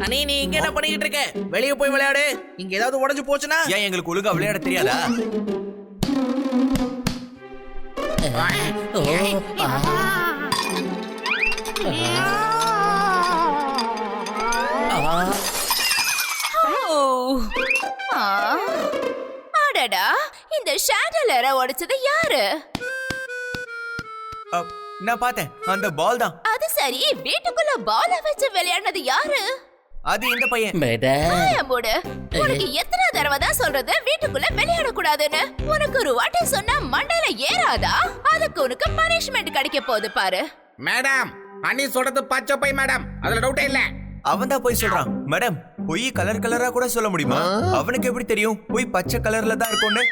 அண்ணே நீ இங்க என்ன பண்ணிக்கிட்டு இருக்க? வெளியே போய் விளையாடு. இங்க ஏதாவது உடைஞ்சு போச்சுன்னா ஏன் எங்களுக்கு ஒழுங்கா விளையாட தெரியாதா? அடடா, இந்த ஷாண்டலரை உடைச்சது யாரு? நான் பார்த்தேன், அந்த பால் தான். அது சரி, வீட்டுக்குள்ள பால வச்சு விளையாடுனது யாரு? அது இந்த பையன். மூடு. உனக்கு எத்தனை தடவை தான் சொல்றது வீட்டுக்குள்ள விளையாட கூடாதுன்னு? உனக்கு ஒரு வாட்டி சொன்னா மண்டையில ஏறாதா? அதுக்கு உனக்கு பனிஷ்மெண்ட் கிடைக்க போகுது பாரு. மேடம், அண்ணி சொல்றது பச்சை பை மேடம், அதுல டவுட்டே இல்ல. அவன் தான் போய் சொல்றான். மேடம், பொய் கலர் கலரா கூட சொல்ல முடியுமா? அவனுக்கு எப்படி தெரியும் பொய் பச்சை கலர்ல தான் இருக்கும்னு?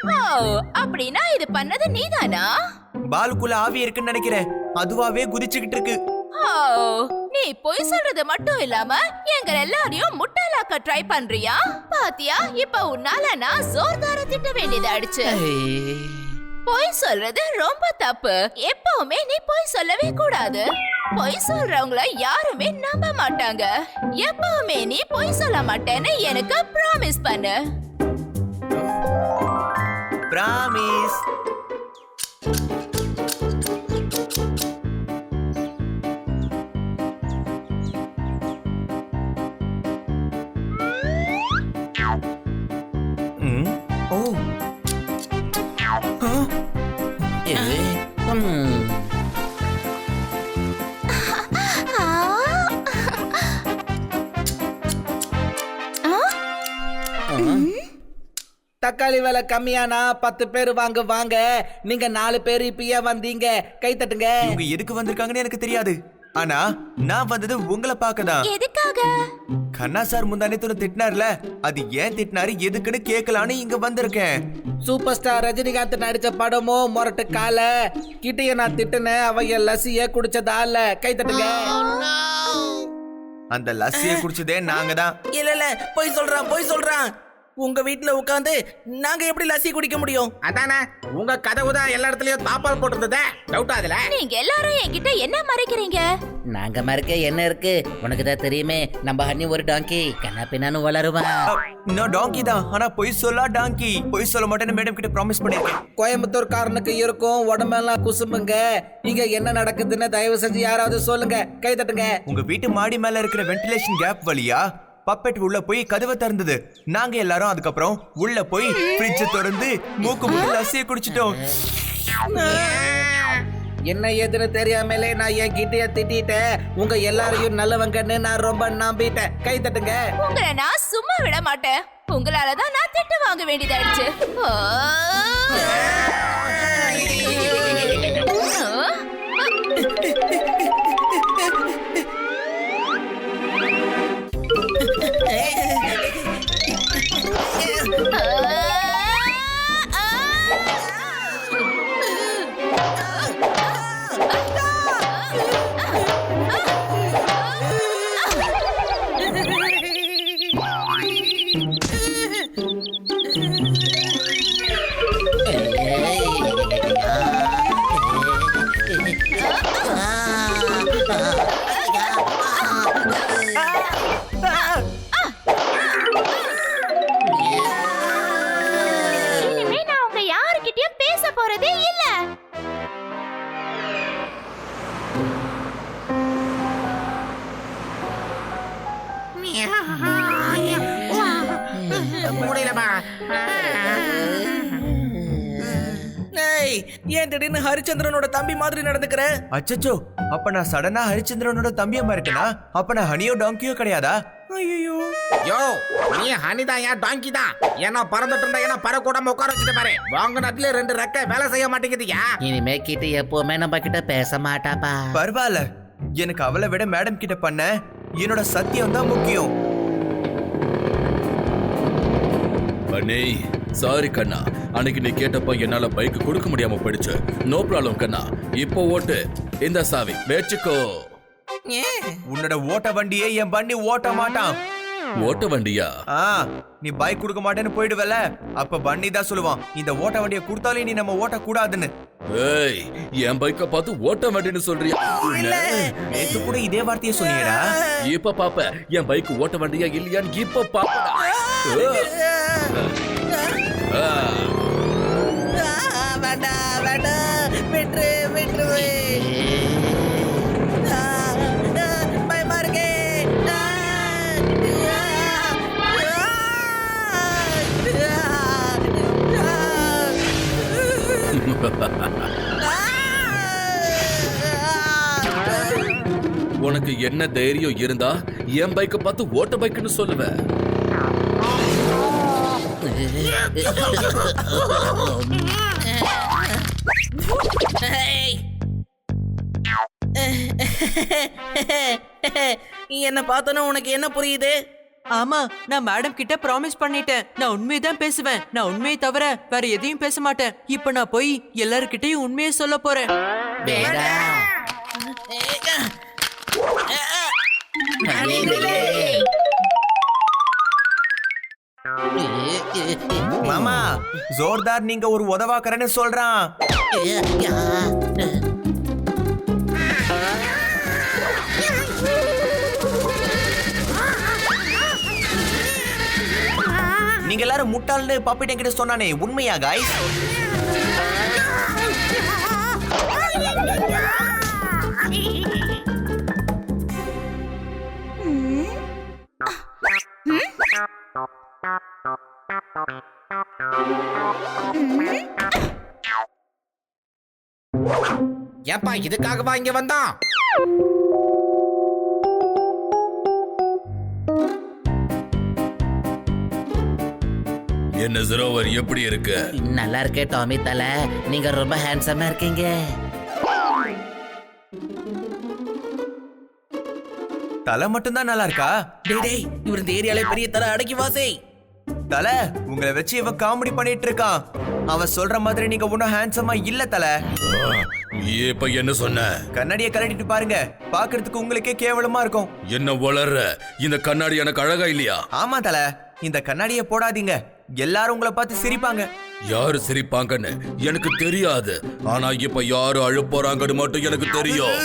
அப்படின்னா இது பண்ணது நீதானா? பாலுக்குள்ள ஆவி இருக்குன்னு நினைக்கிறேன். அதுவாவே குதிச்சுக்கிட்டு இருக்கு. நீ பொய் சொல்றது மட்டும் இல்லாம எங்க எல்லாரையும் முட்டாளாக்க ட்ரை பண்றியா? பாத்தியா, இப்ப உன்னால நான் ஜோர்தார திட்ட வேண்டியதாயிடுச்சு. பொய் சொல்றது ரொம்ப தப்பு. எப்பவுமே நீ பொய் சொல்லவே கூடாது. பொய் சொல்றவங்கள யாருமே நம்ப மாட்டாங்க. எப்பவுமே நீ பொய் சொல்ல மாட்டேன்னு எனக்கு ப்ராமிஸ் பண்ணு. ப்ராமிஸ். தக்காளி விலை கம்மியானா 10 பேர் வாங்க. நீங்க 4 பேர் இப்பயே வந்தீங்க. கை தட்டுங்க. இவங்க எதுக்கு வந்திருக்காங்கன்னு எனக்கு தெரியாது. ஆனா நான் வந்தது உங்களை பார்க்கதான். எதுக்காக? கண்ணா சார் முந்தானே திட்டினார்ல, அது ஏன் திட்டினாரு எதுக்குன்னு கேட்கலான்னு இங்க வந்திருக்கேன். சூப்பர் ஸ்டார் ரஜினிகாந்த் நடிச்ச படமோ மொரட்டு கால கிட்டைய நான் திட்டுனேன். அவைய லசிய குடிச்சதால. கை தட்டுங்க. அந்த லஸ்ஸிய குடிச்சதே நாங்க தான். இல்ல போய் சொல்றான். உங்க வீட்டுல உட்காந்து நாங்க எப்படி லஸ்ஸி குடிக்க முடியும்? அதானே, உங்க கதவு தான் எல்லா இடத்துலயும் தாப்பால் போட்டுருந்ததே. டவுட் ஆகுதுல. நீங்க எல்லாரும் என்கிட்ட என்ன மறைக்கிறீங்க? நாங்க மறைக்க என்ன இருக்கு? உனக்கு தான் தெரியுமே, நம்ம ஹனி ஒரு டாங்கி. கண்ணா பின்னான்னு வளருவான். நான் டாங்கி தான், ஆனா பொய் சொல்லா டாங்கி. பொய் சொல்ல மாட்டேன்னு மேடம் கிட்ட ப்ராமிஸ் பண்ணிருக்கேன். கோயம்புத்தூர் காரனுக்கு இருக்கும் உடம்பெல்லாம் குசும்புங்க. இங்க என்ன நடக்குதுன்னு தயவு செஞ்சு யாராவது சொல்லுங்க. கை தட்டுங்க. உங்க வீட்டு மாடி மேல இருக்கிற வென்டிலேஷன் கேப் வழியா பப்பெட் உள்ள போய் கதவை திறந்தது. நாங்க எல்லாரும் அதுக்கப்புறம் உள்ள போய் ஃப்ரிட்ஜ் திறந்து மூக்கு முடி லஸ்ஸியை குடிச்சிட்டோம். என்ன ஏதுன்னு தெரியாமலே நான் என் கிட்டைய திட்டிட்டேன். உங்க எல்லாரையும் நல்லவங்கன்னு நான் ரொம்ப நம்பிட்டேன். கை தட்டுங்க. உங்களை நான் சும்மா விட மாட்டேன். உங்களாலதான் நான் திட்டு வாங்க வேண்டியதாயிடுச்சு. இனிமே நான் உங்க யாருக்கிட்டயும் பேச போறதே இல்ல. முடியலமா. ஏன் திடீர்னு ஹரிச்சந்திரனோட தம்பி மாதிரி நடந்துக்கிற? அச்சச்சோ, அப்ப நான் சடனா ஹரிச்சந்திரனோட தம்பியமா இருக்கனா? அப்ப நான் ஹனியோ டாங்கியோ கிடையாதா? ஐயோ யோ, நீ ஹனிதான் யா டாங்கி தான். ஏன்னா பறந்துட்டு இருந்தா ஏன்னா பறக்கூடாம உட்கார வச்சுட்டு பாரு. வாங்க நட்டுல 2 ரெக்க வேலை செய்ய மாட்டேங்குதுயா. இனிமே கிட்ட எப்பவுமே நம்ம கிட்ட பேச மாட்டாப்பா. பரவாயில்ல, எனக்கு அவளை விட மேடம் கிட்ட பண்ண என்னோட சத்தியம் தான் முக்கியம். அண்ணே, சாரி கண்ணா, அன்னைக்கு நீ கேட்டப்ப என்னால பைக் கொடுக்க முடியாம போயிடுச்சு. நோ ப்ராப்ளம் கண்ணா, இப்போ ஓட்டு. இந்த சாவி வெச்சுக்கோ. உன்னோட ஓட்ட வண்டியே என் வண்டி ஓட்ட மாட்டான். ஓட்ட வண்டியா? நீ பைக் கொடுக்க மாட்டேன்னு போயிடுவல, அப்ப பன்னி தான் சொல்லுவான் இந்த ஓட்ட வண்டியை கொடுத்தாலே நீ நம்ம ஓட்ட கூடாதுன்னு. ஏய், என் பைக்க பார்த்து ஓட்ட வண்டின்னு சொல்றியா? நேத்து கூட இதே வார்த்தையை சொன்னீடா. இப்ப பாப்ப என் பைக் ஓட்ட வண்டியா இல்லையான்னு இப்ப பாப்படா. வேண்டாம் வேண்டாம், விட்டுரு விட்டுரு. பயமா இருக்கே. உனக்கு என்ன தைரியம் இருந்தா என் பைக்க பார்த்து ஓட்ட பைக்குன்னு சொல்லுவ? என்ன பார்த்தோன்னா உனக்கு என்ன புரியுது? ஆமா, நான் மேடம் கிட்ட ப்ராமிஸ் பண்ணிட்டேன். நான் உண்மையதான் பேசுவேன். நான் உண்மையை தவிர வேற எதையும் பேச மாட்டேன். இப்ப நான் போய் எல்லார்கிட்டயும் உண்மையை சொல்ல போறேன். மாமா, ஜோர்தார் நீங்க ஒரு உதவாக்கறன்னு சொல்றான். நீங்க எல்லாரும் முட்டாள்னு பாப்பிட்ட கிட்ட சொன்னானே, உண்மையா காய்ஸ்? ஏப்பா இதுக்காகவா இங்க வந்தான்? என்ன சரோவர் எப்படி இருக்கு? நல்லா இருக்கே டாமி தலை, நீங்க ரொம்ப ஹேண்ட்ஸமா இருக்கீங்க. தலை மட்டும்தான் நல்லா இருக்கா? டேய் இவர் இந்த ஏரியால பெரிய தலை அடக்கி வாசே. தலை, உங்களை வச்சு இவன் காமெடி பண்ணிட்டு இருக்கான். அவன் சொல்ற மாதிரி நீங்க ஒன்னும் ஹேண்ட்ஸமா இல்ல தலை. இப்ப என்ன சொன்ன? கண்ணாடியை கழட்டிட்டு பாருங்க, பாக்குறதுக்கு உங்களுக்கே கேவலமா இருக்கும். என்ன வளர்ற? இந்த கண்ணாடி எனக்கு அழகா இல்லையா? ஆமா தலை, இந்த கண்ணாடியை போடாதீங்க, எல்லாரும் உங்களை பார்த்து சிரிப்பாங்க. யாரு சிரிப்பாங்கன்னு எனக்கு தெரியாது, ஆனா இப்ப யாரு அழ போறாங்கன்னு மட்டும் எனக்கு தெரியும்.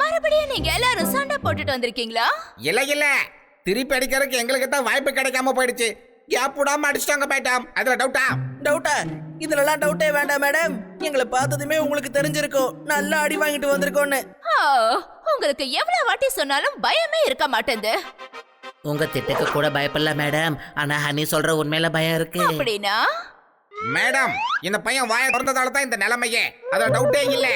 மறுபடியும் நீங்க எல்லாரும் சண்டை போட்டுட்டு வந்திருக்கீங்களா? இல்ல திருப்பி அடிக்கிறதுக்கு எங்களுக்கு தான் வாய்ப்பு கிடைக்காம போயிடுச்சு. கேப் விடாம அடிச்சிட்டாங்க மேடம். அதுல டவுட்டா? இதுலலாம் டவுட்டே வேண்டாம் மேடம். எங்களை பார்த்ததுமே உங்களுக்கு தெரிஞ்சிருக்கும் நல்லா அடி வாங்கிட்டு வந்திருக்கோன்னு. உங்களுக்கு எவ்வளவு வாட்டி சொன்னாலும் பயமே இருக்க மாட்டேங்குது. உங்க திட்டுக்கு கூட பயப்படல மேடம், ஆனா ஹனி சொல்ற உண்மையில பயம் இருக்கு. அப்படின்னா மேடம், இந்த பையன் வாயை திறந்ததால தான் இந்த நிலைமையே. அதுல டவுட்டே இல்ல.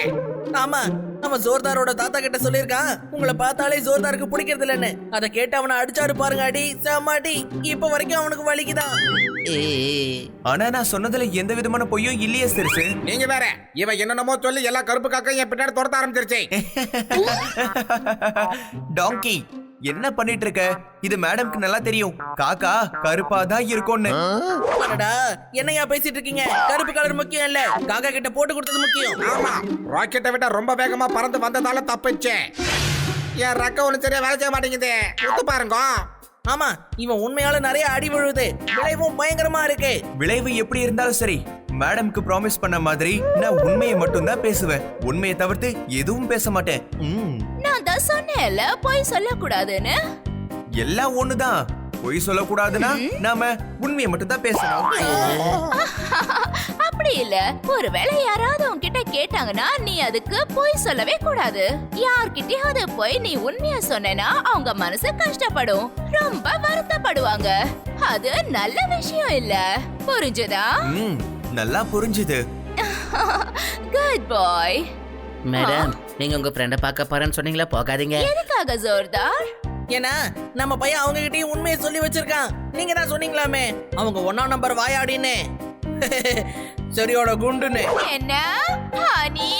ஆமா, அவன் ஜோர்தாரோட தாத்தா கிட்ட சொல்லிருக்கான் உங்களை பார்த்தாலே ஜோர்தாருக்கு பிடிக்கிறது இல்லன்னு. அதை கேட்டு அவனை அடிச்சாரு பாருங்க, அடி செம்மாடி. இப்ப வரைக்கும் அவனுக்கு வலிக்குதான். ஆனா நான் சொன்னதுல எந்த விதமான பொய்யும் இல்லையே சிறுசு. நீங்க வேற, இவன் என்னென்னமோ சொல்லி எல்லா கருப்பு காக்கையும் என் பின்னாடி துரத்த ஆரம்பிச்சிருச்சு. டாங்கி, என்ன பண்ணிட்டு இருக்க? இது மேடம்க்கு நல்லா தெரியும், காக்கா கருப்பா தான் இருக்கும்னு. என்னையா பேசிட்டு இருக்கீங்க? கருப்பு கலர் முக்கியம் இல்ல, காக்கா கிட்ட போட்டு கொடுத்தது முக்கியம். ஆமா, ராக்கெட்டை விட ரொம்ப வேகமா பறந்து வந்ததால தப்பிச்சேன். என் ரக்க ஒண்ணு சரியா வேலை செய்ய மாட்டேங்குது, ஒத்து பாருங்க. ஆமா, இவன் உண்மையால நிறைய அடி விழுது, விளைவும் பயங்கரமா இருக்கு. விளைவு எப்படி இருந்தாலும் சரி, மேடம்க்கு ப்ராமிஸ் பண்ண மாதிரி நான் உண்மையை மட்டும் தான் பேசுவேன். உண்மையை தவிர்த்து எதுவும் பேச மாட்டேன். நான் தான் சொன்னேன்ல பொய் சொல்லக்கூடாதுன்னு. எல்லாம் ஒண்ணுதான். பொய் சொல்லக்கூடாதுன்னா நாம உண்மையை மட்டும் தான் பேசணும். அப்படி இல்ல, ஒருவேளை யாராவது உன்கிட்ட கேட்டாங்கன்னா நீ அதுக்கு பொய் சொல்லவே கூடாது. யார்கிட்டயாவது போய் நீ உண்மையா சொன்னேன்னா அவங்க மனசு கஷ்டப்படும், ரொம்ப வருத்தப்படுவாங்க. அது நல்ல விஷயம் இல்ல, புரிஞ்சுதா? நல்லா புரிஞ்சுது. குட் பாய். மேடம், நீங்க உங்க ஃப்ரெண்ட பார்க்க போறேன்னு சொன்னீங்களா, போகாதீங்க. எதுக்காக ஜோர்தார்? ஏன்னா நம்ம பையன் அவங்க கிட்டயும் உண்மையை சொல்லி வச்சிருக்கான். நீங்க தான் சொன்னீங்களாமே அவங்க 1ஆம் நம்பர் வாயாடின்னு. சரியோட குண்டுன்னு. என்ன ஹனி